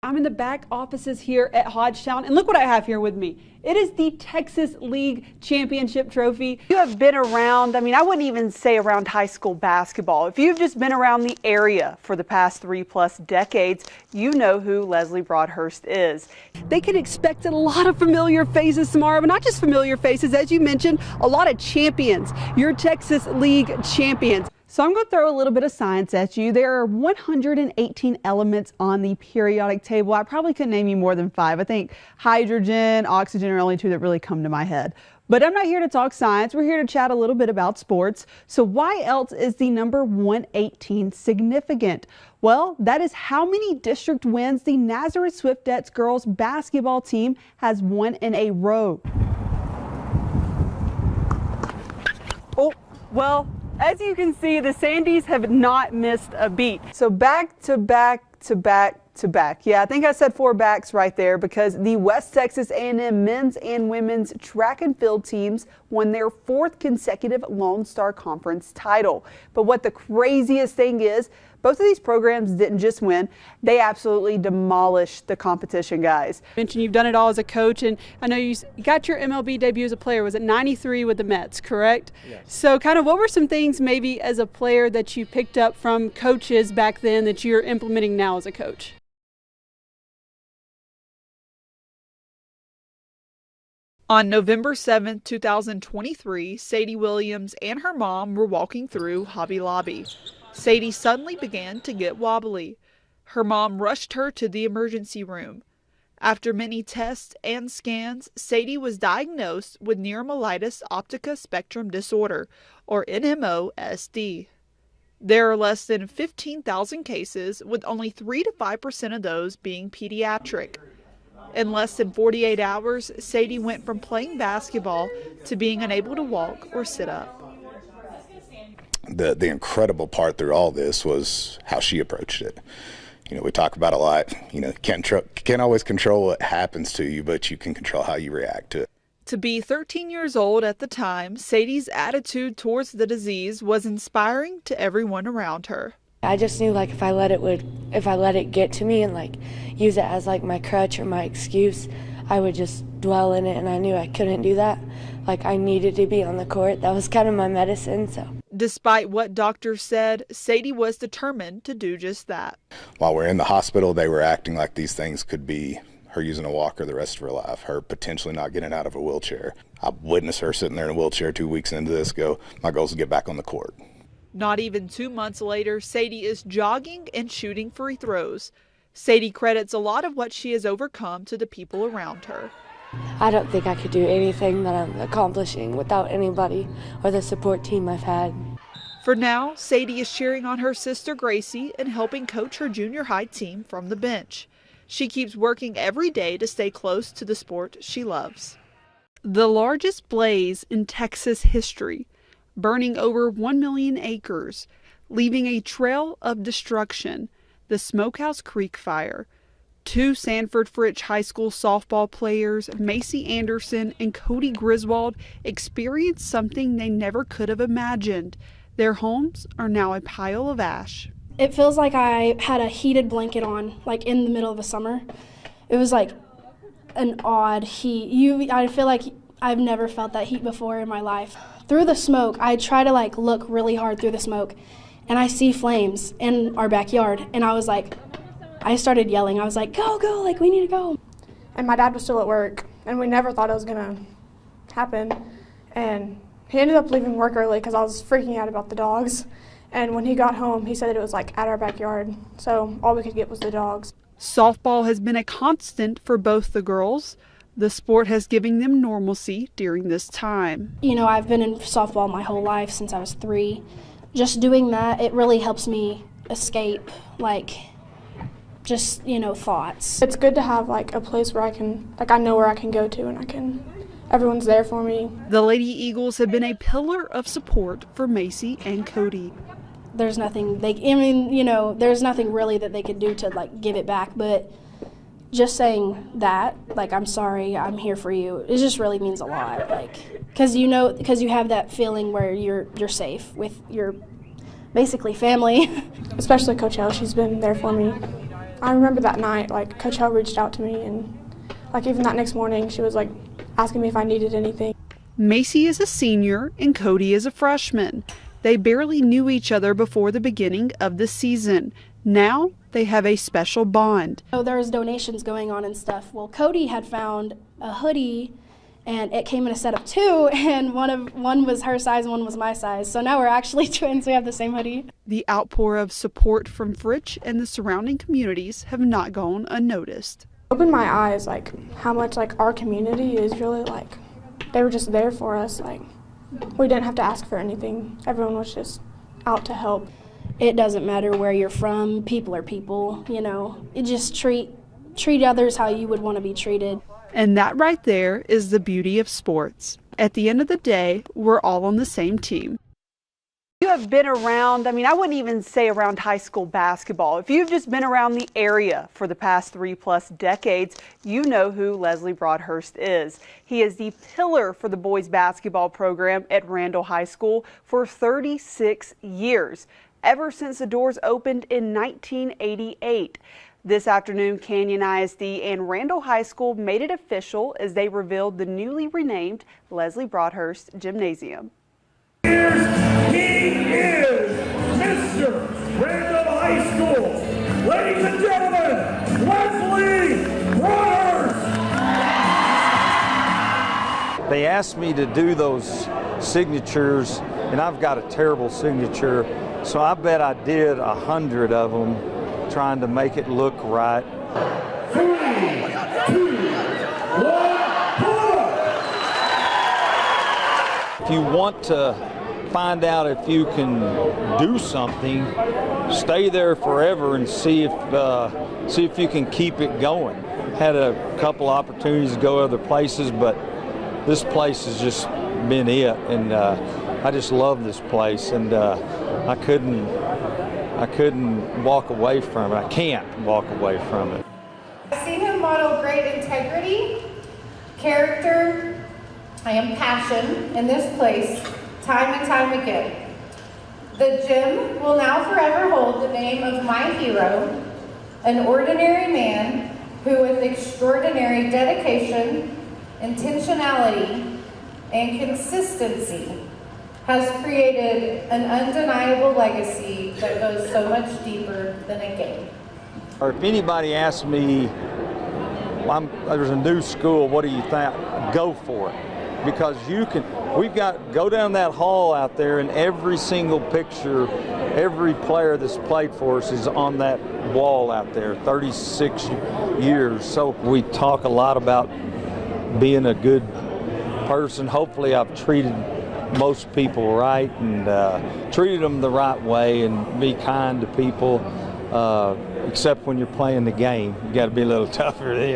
I'm in the back offices here at Hodgetown, and look what I have here with me. It is the Texas League Championship Trophy. You have been around, I mean, I wouldn't even say around high school basketball. If you've just been around the area for the past 3+ decades, you know who Leslie Broadhurst is. They can expect a lot of familiar faces tomorrow, but not just familiar faces, as you mentioned, a lot of champions, your Texas League champions. So I'm going to throw a little bit of science at you. There are 118 elements on the periodic table. I probably couldn't name you more than 5. I think hydrogen, oxygen are only 2 that really come to my head. But I'm not here to talk science. We're here to chat a little bit about sports. So why else is the number 118 significant? Well, that is how many district wins the Nazareth Swiftettes girls basketball team has won in a row. Oh, well, as you can see, the Sandies have not missed a beat. So back to back to back to back. Yeah, I think I said 4 backs right there, because the West Texas A&M men's and women's track and field teams won their 4th consecutive Lone Star Conference title. But what the craziest thing is, both of these programs didn't just win, they absolutely demolished the competition, guys. You mentioned you've done it all as a coach, and I know you got your MLB debut as a player. Was it 93 with the Mets, correct? Yes. So kind of what were some things maybe as a player that you picked up from coaches back then that you're implementing now as a coach? On November 7, 2023, Sadie Williams and her mom were walking through Hobby Lobby. Sadie suddenly began to get wobbly. Her mom rushed her to the emergency room. After many tests and scans, Sadie was diagnosed with neuromyelitis optica spectrum disorder, or NMOSD. There are less than 15,000 cases, with only 3 to 5% of those being pediatric. In less than 48 hours, Sadie went from playing basketball to being unable to walk or sit up. The incredible part through all this was how she approached it. You know, we talk about a lot, you know, can't always control what happens to you, but you can control how you react to it. To be 13 years old at the time, Sadie's attitude towards the disease was inspiring to everyone around her. I just knew, like, if I let it get to me and, like, use it as, like, my crutch or my excuse, I would just dwell in it, and I knew I couldn't do that. Like, I needed to be on the court. That was kind of my medicine, so. Despite what doctors said, Sadie was determined to do just that. While we're in the hospital, they were acting like these things could be her using a walker the rest of her life, her potentially not getting out of a wheelchair. I witnessed her sitting there in a wheelchair 2 weeks into this go, my goal is to get back on the court. Not even 2 months later, Sadie is jogging and shooting free throws. Sadie credits a lot of what she has overcome to the people around her. I don't think I could do anything that I'm accomplishing without anybody or the support team I've had. For now, Sadie is cheering on her sister Gracie and helping coach her junior high team from the bench. She keeps working every day to stay close to the sport she loves. The largest blaze in Texas history, burning over 1 million acres, leaving a trail of destruction, the Smokehouse Creek Fire. 2 Sanford Fritch High School softball players, Macy Anderson and Cody Griswold, experienced something they never could have imagined. Their homes are now a pile of ash. It feels like I had a heated blanket on, like in the middle of the summer. It was like an odd heat. I feel like I've never felt that heat before in my life. Through the smoke, I try to like look really hard through the smoke, and I see flames in our backyard, and I started yelling. I was like, go, go, like we need to go. And my dad was still at work, and we never thought it was gonna happen. And he ended up leaving work early because I was freaking out about the dogs. And when he got home, he said that it was like at our backyard, so all we could get was the dogs. Softball has been a constant for both the girls. The sport has given them normalcy during this time. You know, I've been in softball my whole life since I was 3. Just doing that, it really helps me escape, like, just, you know, thoughts. It's good to have like a place where I know where I can go to, and everyone's there for me. The Lady Eagles have been a pillar of support for Macy and Cody. There's nothing there's nothing really that they could do to like give it back, but just saying that, like, I'm sorry, I'm here for you, it just really means a lot, like, because you have that feeling where you're safe with your basically family. Especially Coach L, she's been there for me I remember that night, like, Coach Hell reached out to me, and like even that next morning, she was like asking me if I needed anything. Macy is a senior and Cody is a freshman. They barely knew each other before the beginning of the season. Now they have a special bond. So there was donations going on and stuff. Well, Cody had found a hoodie, and it came in a set of 2, and one was her size and one was my size. So now we're actually twins. We have the same hoodie. The outpour of support from Fritch and the surrounding communities have not gone unnoticed. Opened my eyes, like how much like our community is really like, they were just there for us. Like we didn't have to ask for anything. Everyone was just out to help. It doesn't matter where you're from. People are people, you know. You just treat others how you would want to be treated. And that right there is the beauty of sports. At the end of the day, we're all on the same team. You have been around, I wouldn't even say around high school basketball. If you've just been around the area for the past 3+ decades, you know who Leslie Broadhurst is. He is the pillar for the boys basketball program at Randall High School for 36 years, ever since the doors opened in 1988. This afternoon, Canyon ISD and Randall High School made it official as they revealed the newly renamed Leslie Broadhurst Gymnasium. He is Mr. Randall High School. Ladies and gentlemen, Leslie Broadhurst. They asked me to do those signatures, and I've got a terrible signature, so I bet I did 100 of them trying to make it look right. 3, 2, 1, If you want to find out if you can do something, stay there forever and see if you can keep it going. Had a couple opportunities to go other places, but this place has just been it, and I just love this place, and I couldn't walk away from it. I can't walk away from it. I've seen him model great integrity, character, and passion in this place time and time again. The gym will now forever hold the name of my hero, an ordinary man who with extraordinary dedication, intentionality, and consistency has created an undeniable legacy that goes so much deeper than a game. Or if anybody asks me, there's a new school, what do you think? Go for it. Because go down that hall out there, and every single picture, every player that's played for us is on that wall out there, 36 years. So we talk a lot about being a good person. Hopefully I've treated most people right and treated them the right way and be kind to people, except when you're playing the game. You got to be a little tougher then.